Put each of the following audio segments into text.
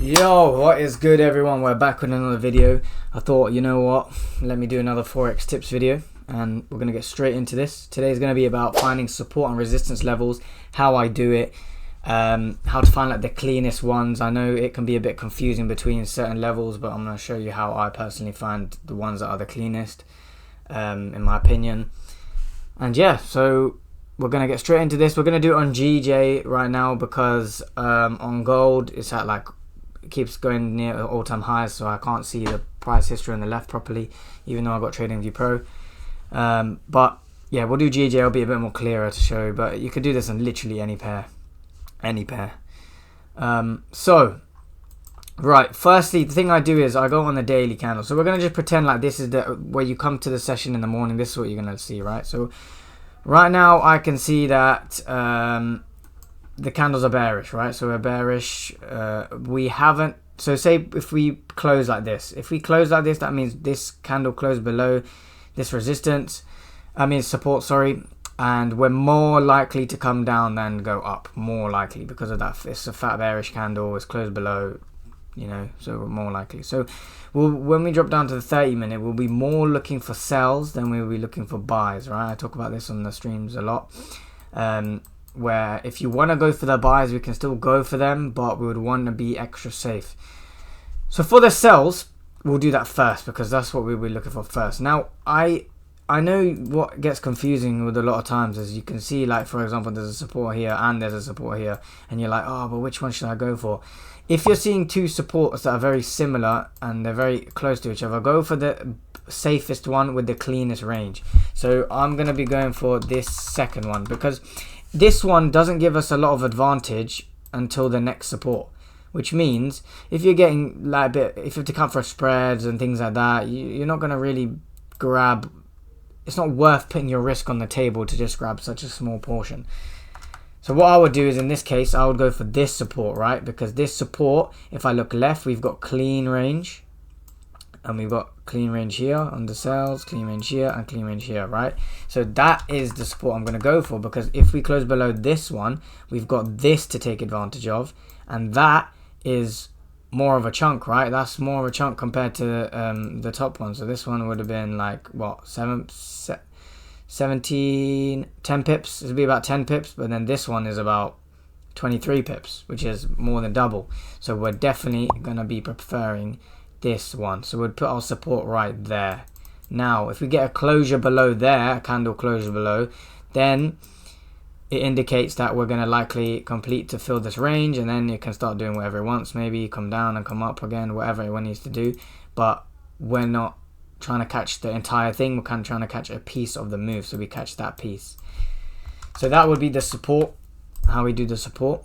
Yo, what is good everyone? We're back with another video. I thought, you know what, let me do another Forex tips video and we're going to get straight into this. Today is going to be about finding support and resistance levels, how I do it, how to find like the cleanest ones. I know it can be a bit confusing between certain levels, but I'm going to show you how I personally find the ones that are the cleanest, in my opinion. And yeah, so we're going to get straight into this. We're going to do it on GJ right now because on gold it's at like, it keeps going near all-time highs, so I can't see the price history on the left properly, even though I've got TradingView Pro. But yeah, we'll do GJ. It'll be a bit more clearer to show, but you could do this on literally any pair. So right, firstly, the thing I do is I go on the daily candle. So we're going to just pretend like this is the where you come to the session in the morning. This is what you're going to see, right? So right now I can see that the candles are bearish, right? So we're bearish. We haven't, so say if we close like this, that means this candle closed below this resistance, support, sorry, and we're more likely to come down than go up, more likely, because of that. It's a fat bearish candle, it's closed below, you know, so we're more likely. So when we drop down to the 30-minute, we'll be more looking for sells than we'll be looking for buys, right? I talk about this on the streams a lot, where if you want to go for the buys, we can still go for them, but we would want to be extra safe. So for the sells, we'll do that first because that's what we'll be looking for first. Now I know what gets confusing with a lot of times is you can see, like, for example, there's a support here and there's a support here, and you're like, oh, but which one should I go for? If you're seeing two supports that are very similar and they're very close to each other, go for the safest one with the cleanest range. So I'm going to be going for this second one because this one doesn't give us a lot of advantage until the next support, which means if you're getting like a bit, if you have to count for spreads and things like that, you're not going to really grab. It's not worth putting your risk on the table to just grab such a small portion. So what I would do is, in this case, I would go for this support, right? Because this support, if I look left, we've got clean range, and we've got clean range here on the sells, clean range here, and clean range here, right? So that is the support I'm going to go for, because if we close below this one, we've got this to take advantage of, and that is more of a chunk, right? That's more of a chunk compared to the top one. So this one would have been like, what, 10 pips. It would be about 10 pips, but then this one is about 23 pips, which is more than double. So we're definitely going to be preferring this one. So we'd put our support right there. Now if we get a closure below there, a candle closure below, then it indicates that we're going to likely complete to fill this range, and then it can start doing whatever it wants, maybe come down and come up again, whatever it needs to do. But we're not trying to catch the entire thing, we're kind of trying to catch a piece of the move, so we catch that piece. So that would be the support, how we do the support.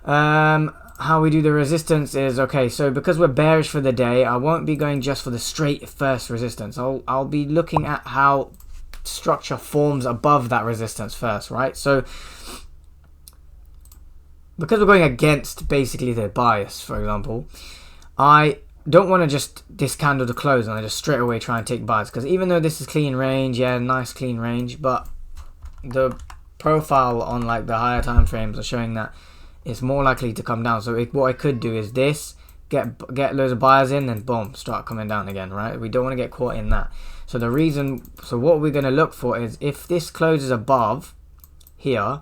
How we do the resistance is, okay, so because we're bearish for the day, I won't be going just for the straight first resistance. I'll be looking at how structure forms above that resistance first, right? So because we're going against basically the bias, for example, I don't want to just this candle to close and I just straight away try and take buys, because even though this is clean range, yeah, nice clean range, but the profile on like the higher time frames are showing that it's more likely to come down. So what I could do is this, get loads of buyers in, and boom, start coming down again, right? We don't want to get caught in that. So what we're going to look for is, if this closes above here,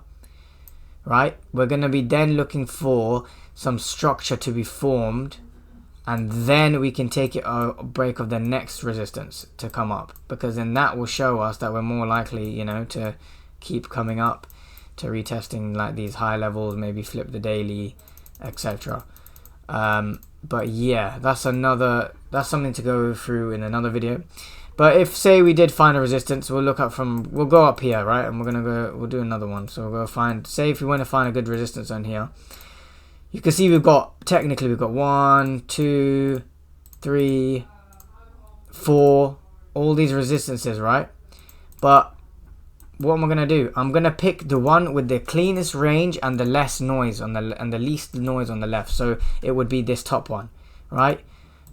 right, we're going to be then looking for some structure to be formed, and then we can take it a break of the next resistance to come up, because then that will show us that we're more likely, you know, to keep coming up, to retesting like these high levels, maybe flip the daily, etc. But yeah, that's something to go through in another video. But if, say, we did find a resistance, we'll go up here, right? And we'll do another one. So we'll go find, say if we want to find a good resistance on here, you can see we've got 1, 2, 3, 4, all these resistances, right? But what am I going to do? I'm going to pick the one with the cleanest range and the less noise and the least noise on the left. So it would be this top one, right?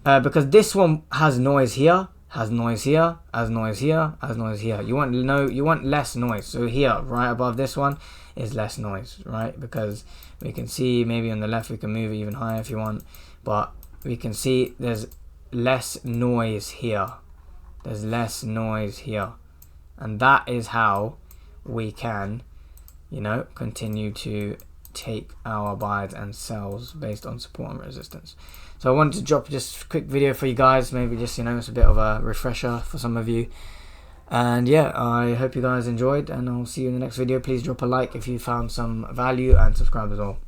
Because this one has noise here, has noise here, has noise here, has noise here. You want less noise. So here, right above this one, is less noise, right? Because we can see maybe on the left we can move it even higher if you want, but we can see there's less noise here. There's less noise here, and that is how we can, you know, continue to take our buys and sells based on support and resistance. So I wanted to drop just a quick video for you guys, maybe just, you know, it's a bit of a refresher for some of you. And yeah, I hope you guys enjoyed, and I'll see you in the next video. Please drop a like if you found some value, and subscribe as well.